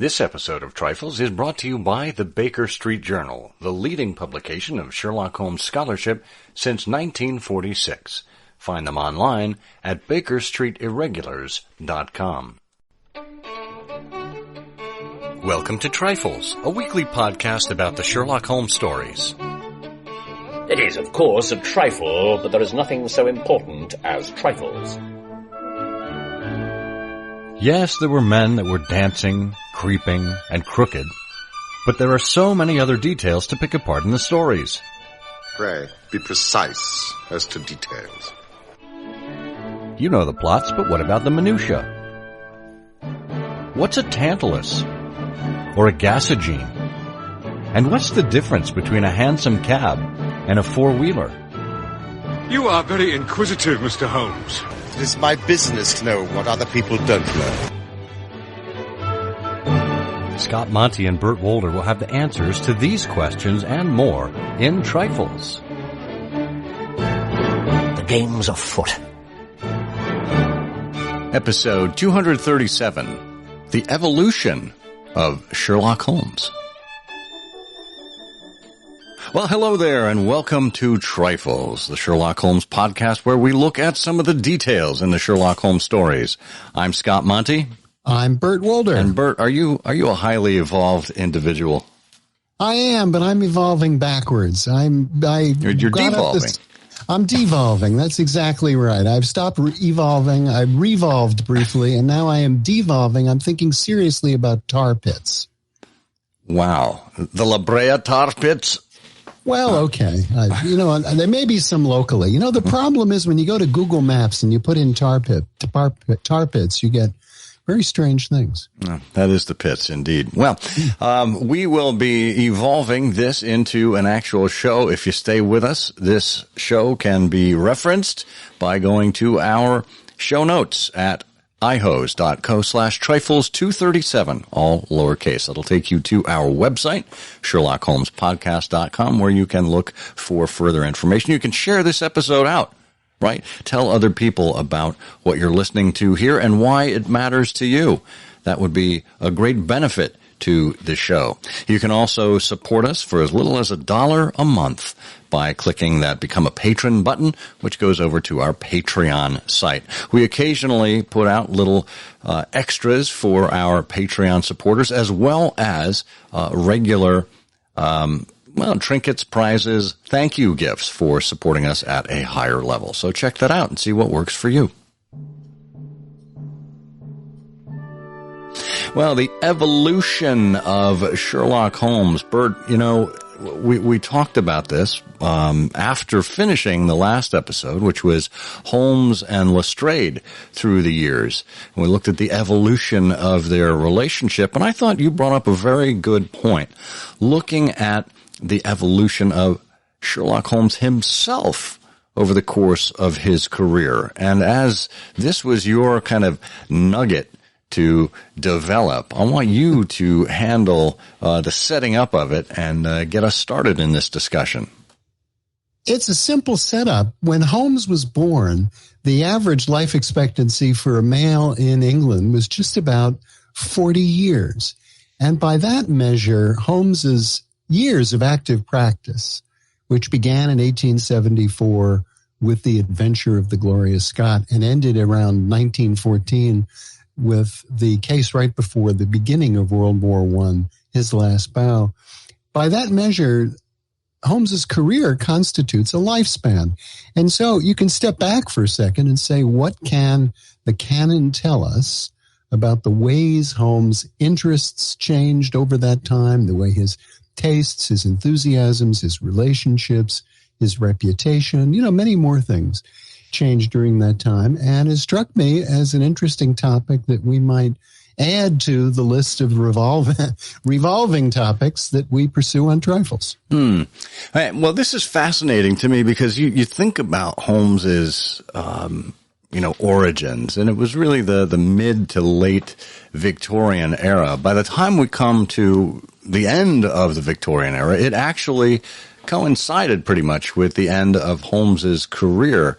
This episode of Trifles is brought to you by the Baker Street Journal, the leading publication of Sherlock Holmes scholarship since 1946. Find them online at bakerstreetirregulars.com. Welcome to Trifles, a weekly podcast about the Sherlock Holmes stories. It is, of course, a trifle, but there is nothing so important as trifles. Yes, there were men that were dancing, creeping, and crooked, but there are so many other details to pick apart in the stories. Pray, be precise as to details. You know the plots, but what about the minutiae? What's a tantalus? Or a gasogene? And what's the difference between a hansom cab and a four-wheeler? You are very inquisitive, Mr. Holmes. It is my business to know what other people don't know. Scott Monty and Burt Wolder will have the answers to these questions and more in Trifles. The game's afoot. Episode 237, The Evolution of Sherlock Holmes. Well, hello there, and welcome to Trifles, the Sherlock Holmes podcast where we look at some of the details in the Sherlock Holmes stories. I'm Scott Monty. I'm Burt Wolder. And Burt, are you a highly evolved individual? I am, but I'm evolving backwards. You're devolving. I'm devolving. That's exactly right. I've stopped evolving. I revolved briefly, and now I am devolving. I'm thinking seriously about tar pits. Wow. The La Brea tar pits? Well, okay. There may be some locally. The problem is when you go to Google Maps and you put in tar pits, you get very strange things. That is the pits, indeed. Well, we will be evolving this into an actual show. If you stay with us, this show can be referenced by going to our show notes at ihose.co/trifles237, all lowercase. That'll take you to our website, SherlockHolmesPodcast.com, where you can look for further information. You can share this episode out, right? Tell other people about what you're listening to here and why it matters to you. That would be a great benefit to the show. You can also support us for as little as $1 a month by clicking that Become a Patron button, which goes over to our Patreon site. We occasionally put out little extras for our Patreon supporters, as well as regular trinkets, prizes, thank you gifts for supporting us at a higher level. So check that out and see what works for you. Well, the evolution of Sherlock Holmes. Burt, we talked about this after finishing the last episode, which was Holmes and Lestrade through the years. And we looked at the evolution of their relationship, and I thought you brought up a very good point, looking at the evolution of Sherlock Holmes himself over the course of his career. And as this was your kind of nugget to develop, I want you to handle the setting up of it and get us started in this discussion. It's a simple setup. When Holmes was born, the average life expectancy for a male in England was just about 40 years. And by that measure, Holmes's years of active practice, which began in 1874 with the adventure of the Glorious Scott and ended around 1914 with the case right before the beginning of World War I, his last bow. By that measure, Holmes's career constitutes a lifespan. And so you can step back for a second and say, what can the canon tell us about the ways Holmes' interests changed over that time, the way his tastes, his enthusiasms, his relationships, his reputation, many more things changed during that time, and it struck me as an interesting topic that we might add to the list of revolving topics that we pursue on Trifles. Well, this is fascinating to me because you think about Holmes's origins, and it was really the mid to late Victorian era. By the time we come to the end of the Victorian era, it actually coincided pretty much with the end of Holmes's career.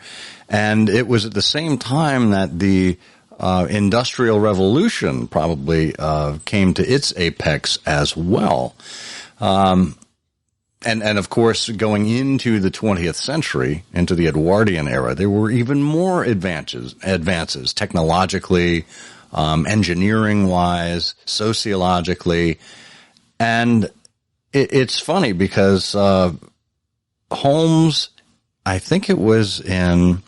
And it was at the same time that the Industrial Revolution probably came to its apex as well. And of course, going into the 20th century, into the Edwardian era, there were even more advances technologically, engineering-wise, sociologically. And it's funny because Holmes, I think it was in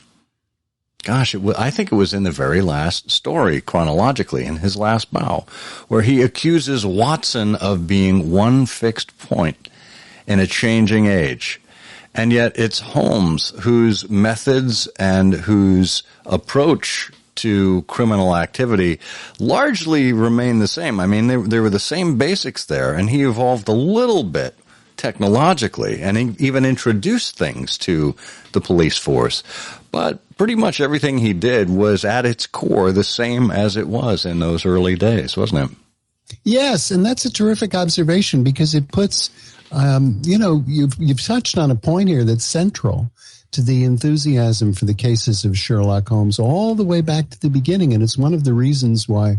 the very last story, chronologically, in his last bow, where he accuses Watson of being one fixed point in a changing age. And yet it's Holmes whose methods and whose approach to criminal activity largely remain the same. I mean, there were the same basics there, and he evolved a little bit technologically and even introduced things to the police force. But pretty much everything he did was at its core the same as it was in those early days, wasn't it? Yes, and that's a terrific observation because it puts, you've touched on a point here that's central to the enthusiasm for the cases of Sherlock Holmes all the way back to the beginning. And it's one of the reasons why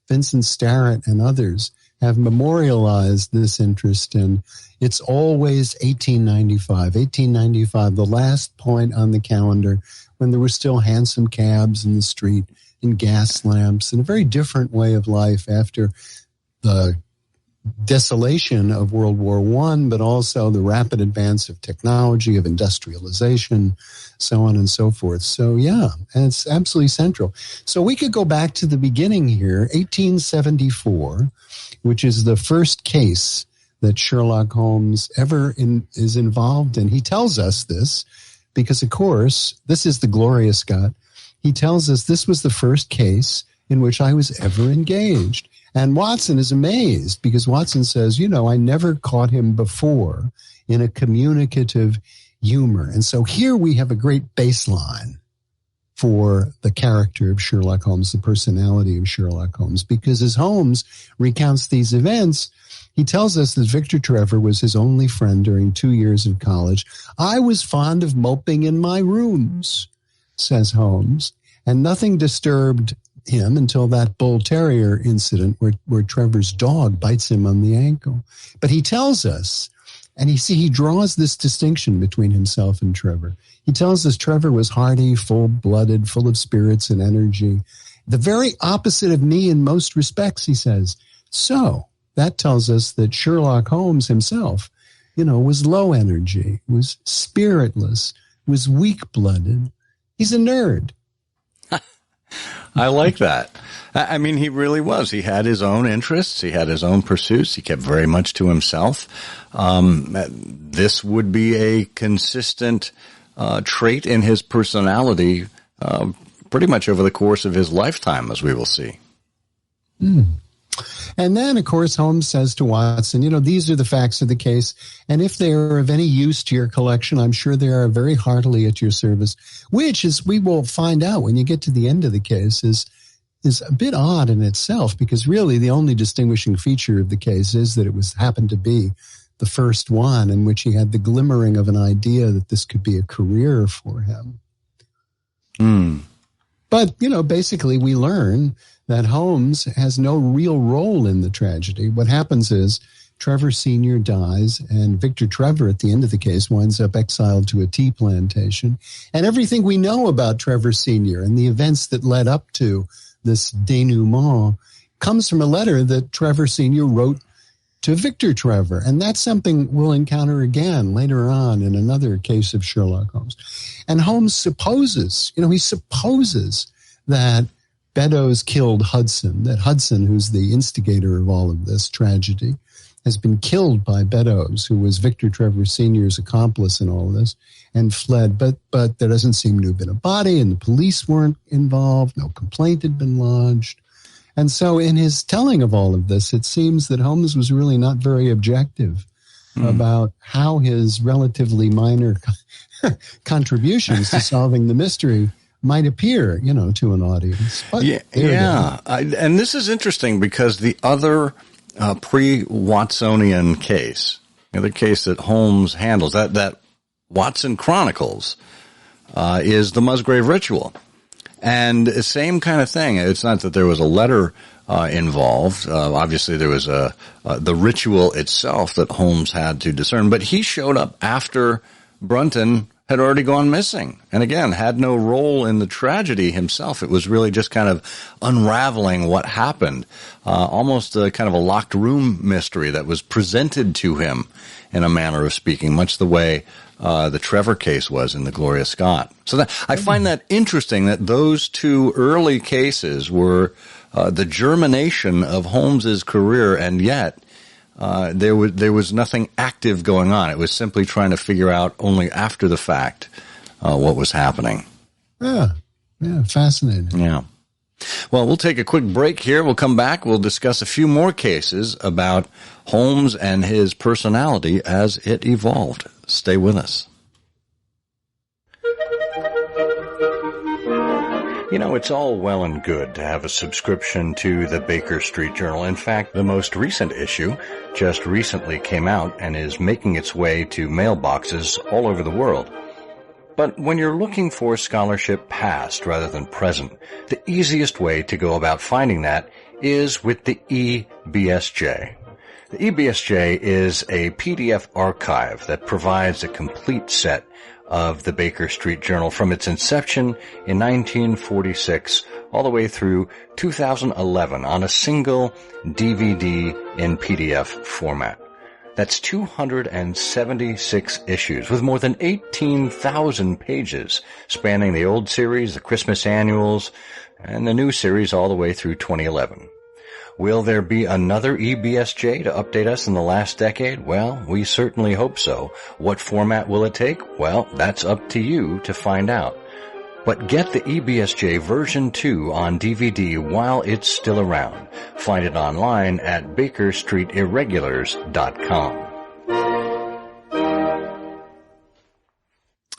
Vincent Starrett and others have memorialized this interest in. It's always 1895, the last point on the calendar when there were still hansom cabs in the street and gas lamps and a very different way of life after the desolation of World War I, but also the rapid advance of technology, of industrialization, so on and so forth. So, yeah, and it's absolutely central. So we could go back to the beginning here, 1874, which is the first case that Sherlock Holmes ever is involved in. He tells us this because, of course, this is the glorious Scott. He tells us this was the first case in which I was ever engaged. And Watson is amazed because Watson says, I never caught him before in a communicative humor. And so here we have a great baseline for the character of Sherlock Holmes, the personality of Sherlock Holmes, because as Holmes recounts these events, he tells us that Victor Trevor was his only friend during 2 years of college. I was fond of moping in my rooms, says Holmes, and nothing disturbed him until that bull terrier incident where Trevor's dog bites him on the ankle. But he tells us, and he draws this distinction between himself and Trevor. He tells us Trevor was hearty, full-blooded, full of spirits and energy. The very opposite of me in most respects, he says. So that tells us that Sherlock Holmes himself, was low energy, was spiritless, was weak-blooded. He's a nerd. I like that. I mean, he really was. He had his own interests. He had his own pursuits. He kept very much to himself. This would be a consistent trait in his personality pretty much over the course of his lifetime, as we will see. And then, of course, Holmes says to Watson, these are the facts of the case. And if they are of any use to your collection, I'm sure they are very heartily at your service, which, as we will find out when you get to the end of the case, is a bit odd in itself, because really the only distinguishing feature of the case is that it happened to be the first one in which he had the glimmering of an idea that this could be a career for him. But, basically we learn that Holmes has no real role in the tragedy. What happens is Trevor Sr. dies, and Victor Trevor, at the end of the case, winds up exiled to a tea plantation. And everything we know about Trevor Sr. and the events that led up to this denouement comes from a letter that Trevor Sr. wrote to Victor Trevor. And that's something we'll encounter again later on in another case of Sherlock Holmes. And Holmes supposes that Beddoes killed Hudson, that Hudson, who's the instigator of all of this tragedy, has been killed by Beddoes, who was Victor Trevor Sr.'s accomplice in all of this, and fled. But there doesn't seem to have been a body, and the police weren't involved. No complaint had been lodged. And so in his telling of all of this, it seems that Holmes was really not very objective about how his relatively minor contributions to solving the mystery might appear, to an audience. But and this is interesting because the other pre-Watsonian case, the other case that Holmes handles, that Watson chronicles, is the Musgrave Ritual. And same kind of thing. It's not that there was a letter involved. Obviously, there was the ritual itself that Holmes had to discern. But he showed up after Brunton had already gone missing. And again, had no role in the tragedy himself. It was really just kind of unraveling what happened. Almost a kind of a locked room mystery that was presented to him in a manner of speaking, much the way the Trevor case was in the Gloria Scott. So that, I find that interesting that those two early cases were the germination of Holmes's career, and yet there was nothing active going on. It was simply trying to figure out only after the fact what was happening. Yeah, fascinating. Yeah. Well, we'll take a quick break here. We'll come back. We'll discuss a few more cases about Holmes and his personality as it evolved. Stay with us. You know, it's all well and good to have a subscription to the Baker Street Journal. In fact, the most recent issue just recently came out and is making its way to mailboxes all over the world. But when you're looking for scholarship past rather than present, the easiest way to go about finding that is with the EBSJ. The EBSJ is a PDF archive that provides a complete set of the Baker Street Journal from its inception in 1946 all the way through 2011 on a single DVD in PDF format. That's 276 issues with more than 18,000 pages spanning the old series, the Christmas annuals, and the new series all the way through 2011. Will there be another EBSJ to update us in the last decade? Well, we certainly hope so. What format will it take? Well, that's up to you to find out. But get the EBSJ version 2 on DVD while it's still around. Find it online at BakerStreetIrregulars.com.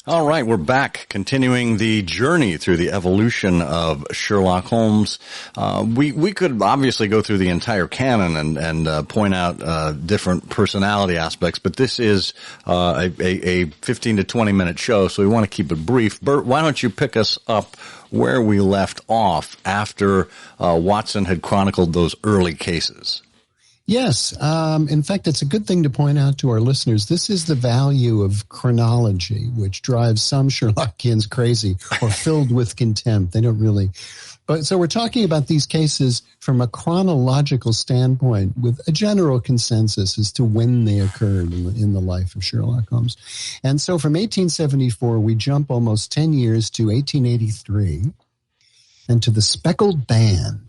All right, we're back, continuing the journey through the evolution of Sherlock Holmes. We could obviously go through the entire canon and point out different personality aspects, but this is a 15 to 20 minute show, so we want to keep it brief. Bert, why don't you pick us up where we left off after Watson had chronicled those early cases? Yes. In fact, it's a good thing to point out to our listeners. This is the value of chronology, which drives some Sherlockians crazy or filled with contempt. They don't really. But so we're talking about these cases from a chronological standpoint with a general consensus as to when they occurred in the life of Sherlock Holmes. And so from 1874, we jump almost 10 years to 1883. And to the Speckled Band.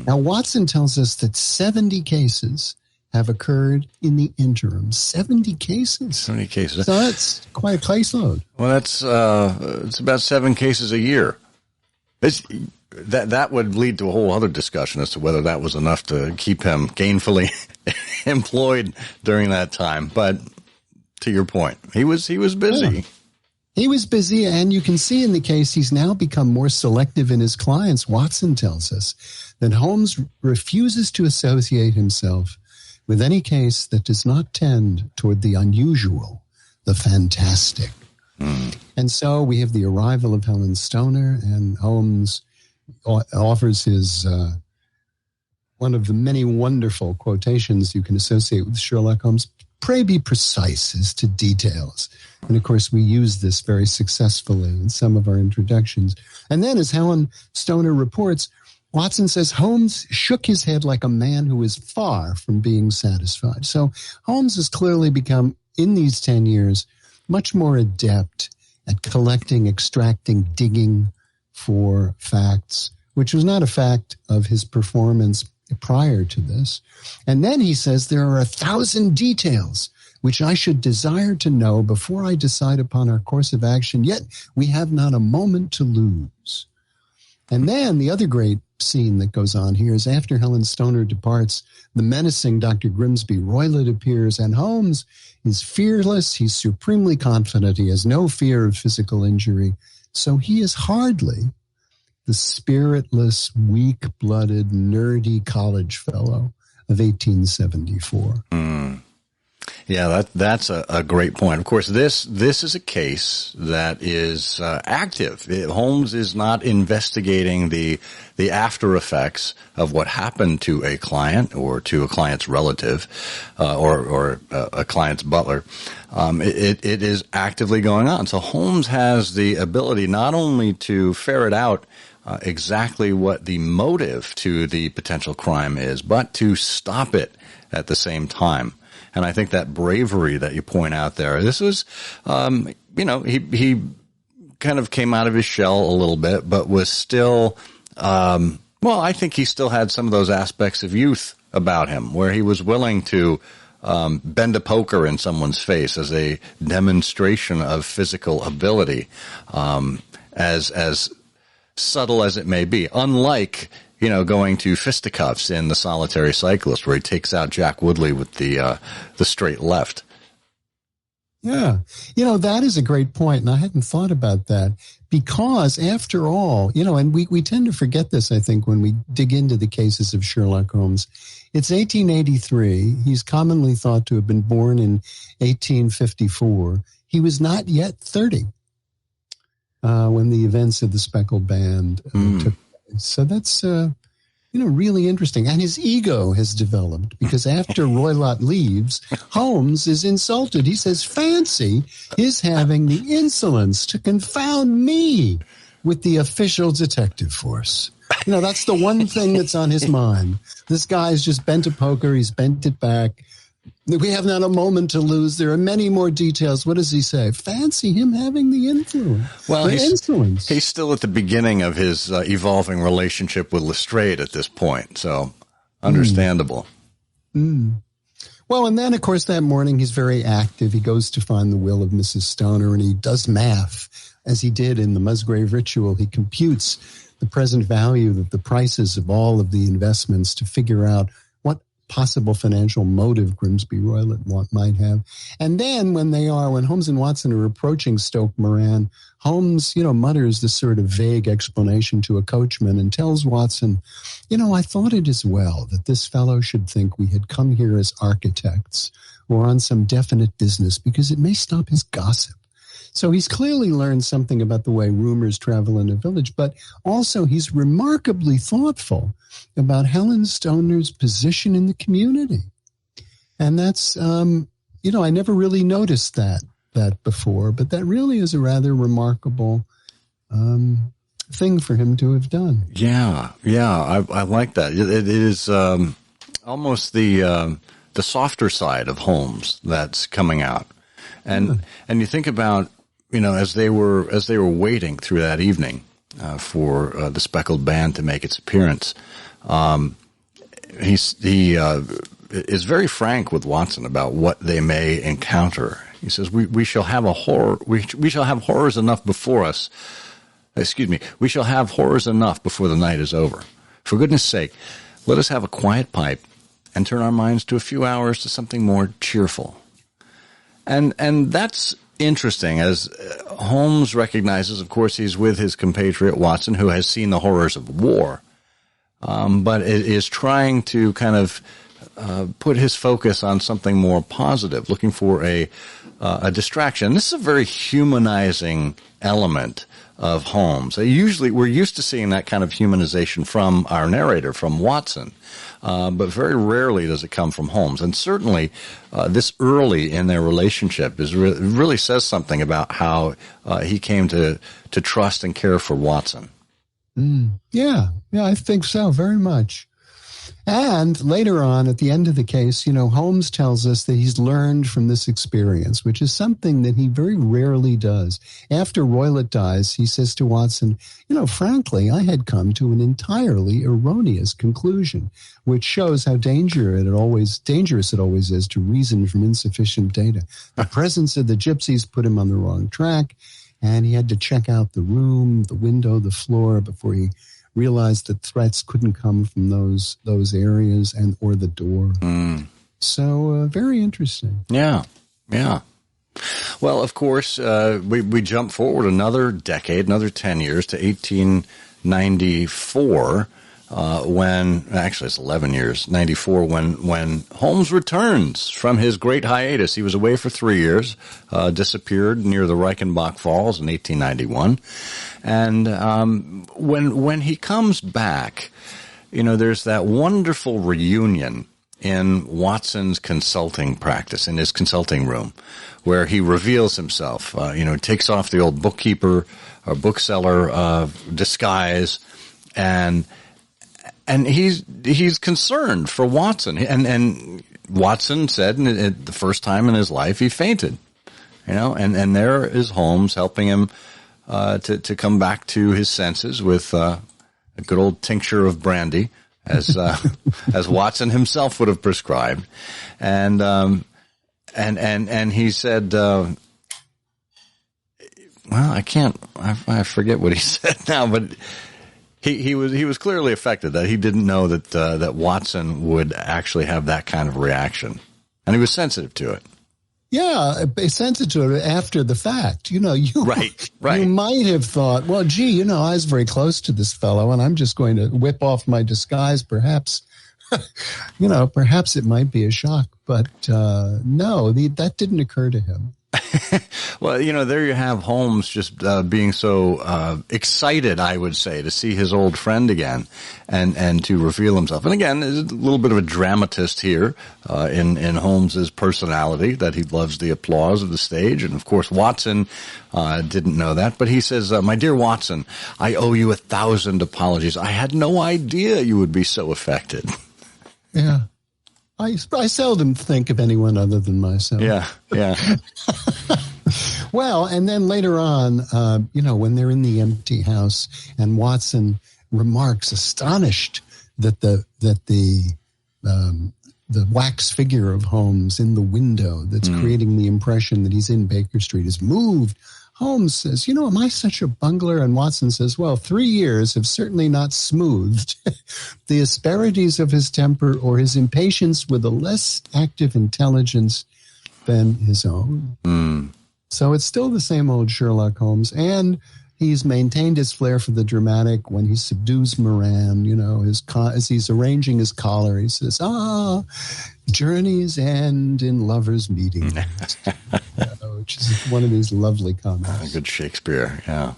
Now, Watson tells us that 70 cases have occurred in the interim. 70 cases. 70 cases. So that's quite a caseload. Well, that's it's about 7 cases a year. That would lead to a whole other discussion as to whether that was enough to keep him gainfully employed during that time. But to your point, he was busy. Yeah. He was busy, and you can see in the case he's now become more selective in his clients. Watson tells us that Holmes refuses to associate himself with any case that does not tend toward the unusual, the fantastic. And so we have the arrival of Helen Stoner, and Holmes offers his one of the many wonderful quotations you can associate with Sherlock Holmes. Pray be precise as to details. And, of course, we use this very successfully in some of our introductions. And then, as Helen Stoner reports, Watson says Holmes shook his head like a man who is far from being satisfied. So Holmes has clearly become, in these 10 years, much more adept at collecting, extracting, digging for facts, which was not a fact of his performance prior to this. And then he says there are 1,000 details which I should desire to know before I decide upon our course of action, yet we have not a moment to lose. And then the other great scene that goes on here is after Helen Stoner departs, the menacing Dr. Grimsby Roylott appears, and Holmes is fearless. He's supremely confident. He has no fear of physical injury. So he is hardly the spiritless, weak-blooded, nerdy college fellow of 1874. Yeah, that's a great point. Of course, this is a case that is active. Holmes is not investigating the after effects of what happened to a client or to a client's relative or a client's butler. It is actively going on. So Holmes has the ability not only to ferret out exactly what the motive to the potential crime is, but to stop it at the same time. And I think that bravery that you point out there, this was, he kind of came out of his shell a little bit, but was still, I think he still had some of those aspects of youth about him, where he was willing to bend a poker in someone's face as a demonstration of physical ability, as subtle as it may be, unlike going to fisticuffs in The Solitary Cyclist, where he takes out Jack Woodley with the straight left. Yeah. That is a great point, and I hadn't thought about that, because after all, and we tend to forget this, I think, when we dig into the cases of Sherlock Holmes. It's 1883. He's commonly thought to have been born in 1854. He was not yet 30 when the events of the Speckled Band took place. So that's, really interesting. And his ego has developed, because after Roylott leaves, Holmes is insulted. He says, fancy his having the insolence to confound me with the official detective force. That's the one thing that's on his mind. This guy's just bent a poker. He's bent it back. We have not a moment to lose. There are many more details. What does he say? Fancy him having the influence. Well, he's still at the beginning of his evolving relationship with Lestrade at this point, so understandable. Well, and then, of course, that morning he's very active. He goes to find the will of Mrs. Stoner, and he does math, as he did in the Musgrave Ritual. He computes the present value of the prices of all of the investments to figure out what possible financial motive Grimsby Roylott might have. And then when Holmes and Watson are approaching Stoke Moran, Holmes, mutters this sort of vague explanation to a coachman and tells Watson, I thought it as well that this fellow should think we had come here as architects or on some definite business, because it may stop his gossip. So he's clearly learned something about the way rumors travel in a village, but also he's remarkably thoughtful about Helen Stoner's position in the community. And that's, I never really noticed that before, but that really is a rather remarkable thing for him to have done. Yeah, I like that. It is almost the softer side of Holmes that's coming out. And you think about, as they were waiting through that evening for the Speckled Band to make its appearance, he is very frank with Watson about what they may encounter. He says, "We shall have a horror. We shall have horrors enough before us. Excuse me. We shall have horrors enough before the night is over. For goodness' sake, let us have a quiet pipe and turn our minds to a few hours to something more cheerful." And that's interesting, as Holmes recognizes, of course, he's with his compatriot Watson, who has seen the horrors of war, but is trying to kind of put his focus on something more positive, looking for a distraction. This is a very humanizing element of Holmes. We're used to seeing that kind of humanization from our narrator, from Watson, but very rarely does it come from Holmes. And certainly this early in their relationship really says something about how he came to trust and care for Watson. Yeah, I think so, very much. And later on, at the end of the case, Holmes tells us that he's learned from this experience, which is something that he very rarely does. After Roylott dies, he says to Watson, frankly, I had come to an entirely erroneous conclusion, which shows how dangerous it always is to reason from insufficient data. The presence of the gypsies put him on the wrong track, and he had to check out the room, the window, the floor before he realized that threats couldn't come from those areas or the door. So very interesting. Yeah. Well, of course, we jump forward another decade, another 10 years to 1894. actually it's 11 years, 94, when Holmes returns from his great hiatus. He was away for 3 years, disappeared near the Reichenbach Falls in 1891. And when he comes back, there's that wonderful reunion in Watson's consulting practice, in his consulting room, where he reveals himself, takes off the old bookkeeper or bookseller disguise, and he's concerned for Watson. And Watson said the first time in his life he fainted, and there is Holmes helping him to come back to his senses with a good old tincture of brandy, as Watson himself would have prescribed. And he said, well, I forget what he said now, but he was clearly affected, that he didn't know that Watson would actually have that kind of reaction, and he was sensitive to it. Yeah, sensitive to it after the fact. Right. You might have thought, well, gee, I was very close to this fellow, and I'm just going to whip off my disguise. Perhaps, perhaps it might be a shock, but no, that didn't occur to him. Well, there you have Holmes just being so excited, I would say, to see his old friend again and to reveal himself. And again, there's a little bit of a dramatist here in Holmes's personality, that he loves the applause of the stage. And, of course, Watson didn't know that. But he says, my dear Watson, I owe you 1,000 apologies. I had no idea you would be so affected. Yeah. I seldom think of anyone other than myself. Yeah. Well, and then later on, when they're in the empty house, and Watson remarks, astonished, that the wax figure of Holmes in the window that's creating the impression that he's in Baker Street is moved. Holmes says, am I such a bungler? And Watson says, well, 3 years have certainly not smoothed the asperities of his temper or his impatience with a less active intelligence than his own. So it's still the same old Sherlock Holmes. And he's maintained his flair for the dramatic when he subdues Moran, as he's arranging his collar. He says, journeys end in lovers' meeting. Which is one of these lovely comments. Good Shakespeare, yeah.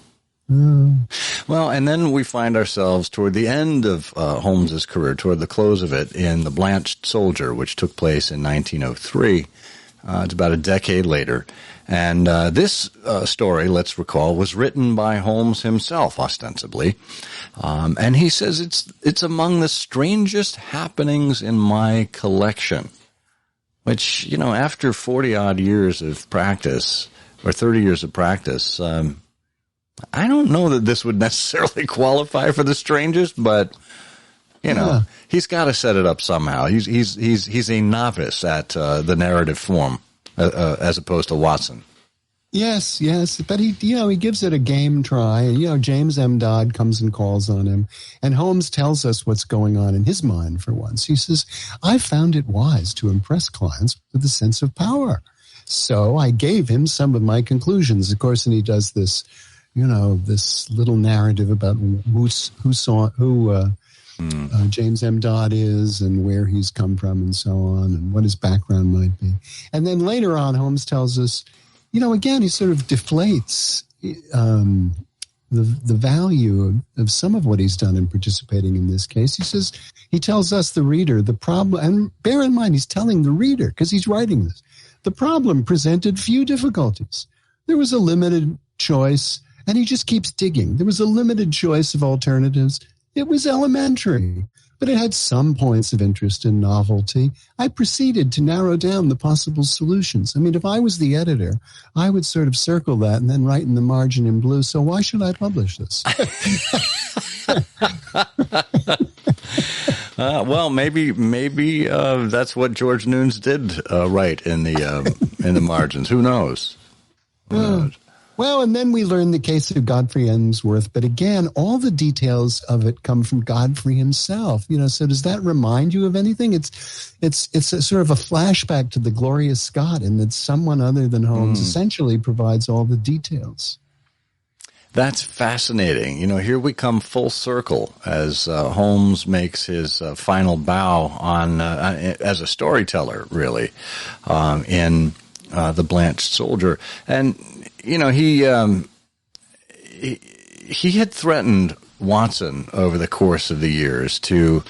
Well, and then we find ourselves toward the end of Holmes's career, toward the close of it, in The Blanched Soldier, which took place in 1903. It's about a decade later. And this story, let's recall, was written by Holmes himself, ostensibly. And he says it's among the strangest happenings in my collection. Which, after 40-odd years of practice, or 30 years of practice, I don't know that this would necessarily qualify for the strangest, but, he's got to set it up somehow. He's a novice at the narrative form, as opposed to Watson. Yes, but he gives it a game try, and James M. Dodd comes and calls on him, and Holmes tells us what's going on in his mind for once. He says, I found it wise to impress clients with a sense of power, so I gave him some of my conclusions. Of course, and he does this, this little narrative about who James M. Dodd is and where he's come from and so on, and what his background might be. And then later on, Holmes tells us, again, he sort of deflates the value of some of what he's done in participating in this case. He tells us, the reader, the problem, and bear in mind, he's telling the reader, because he's writing this, the problem presented few difficulties. There was a limited choice, and he just keeps digging. There was a limited choice of alternatives. It was elementary, but it had some points of interest and novelty. I proceeded to narrow down the possible solutions. I mean, if I was the editor, I would sort of circle that and then write in the margin in blue, so why should I publish this? Well, maybe that's what George Nunes did write in the margins. Who knows? Well, and then we learn the case of Godfrey Emsworth, but again, all the details of it come from Godfrey himself. So does that remind you of anything? It's a sort of a flashback to the glorious Scott, in that someone other than Holmes essentially provides all the details. That's fascinating. You know, here we come full circle as Holmes makes his final bow on as a storyteller, really, in The Blanched Soldier. And, you know, he had threatened Watson over the course of the years to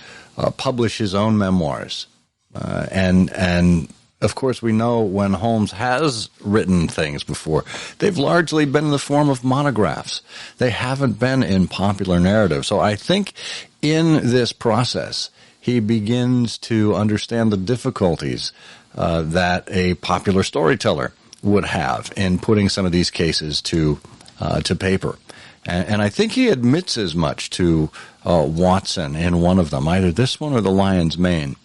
publish his own memoirs. And of course, we know when Holmes has written things before, they've largely been in the form of monographs. They haven't been in popular narrative. So I think in this process, he begins to understand the difficulties that a popular storyteller would have in putting some of these cases to paper. And I think he admits as much to Watson in one of them, either this one or The Lion's Mane,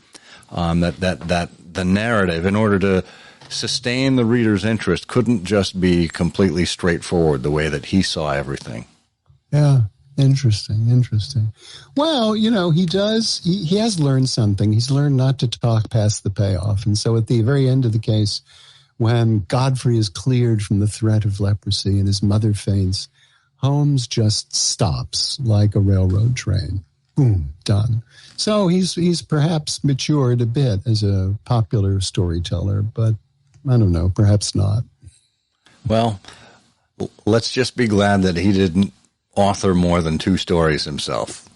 that the narrative, in order to sustain the reader's interest, couldn't just be completely straightforward the way that he saw everything. Yeah, interesting. Well, you know, he has learned something. He's learned not to talk past the payoff. And so at the very end of the case, when Godfrey is cleared from the threat of leprosy and his mother faints, Holmes just stops like a railroad train. Boom, done. So he's perhaps matured a bit as a popular storyteller, but I don't know, perhaps not. Well, let's just be glad that he didn't author more than 2 stories himself,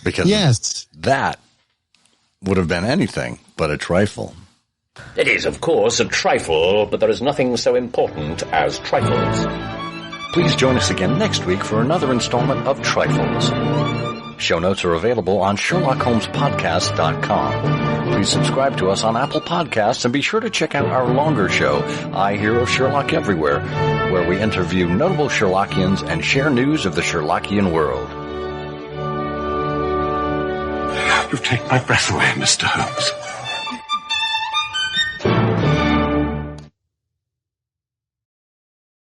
because yes, that would have been anything but a trifle. It is, of course, a trifle, but there is nothing so important as trifles. Please join us again next week for another installment of Trifles. Show notes are available on SherlockHolmesPodcast.com. Please subscribe to us on Apple Podcasts and be sure to check out our longer show, I Hear of Sherlock Everywhere, where we interview notable Sherlockians and share news of the Sherlockian world. You've taken my breath away, Mr. Holmes.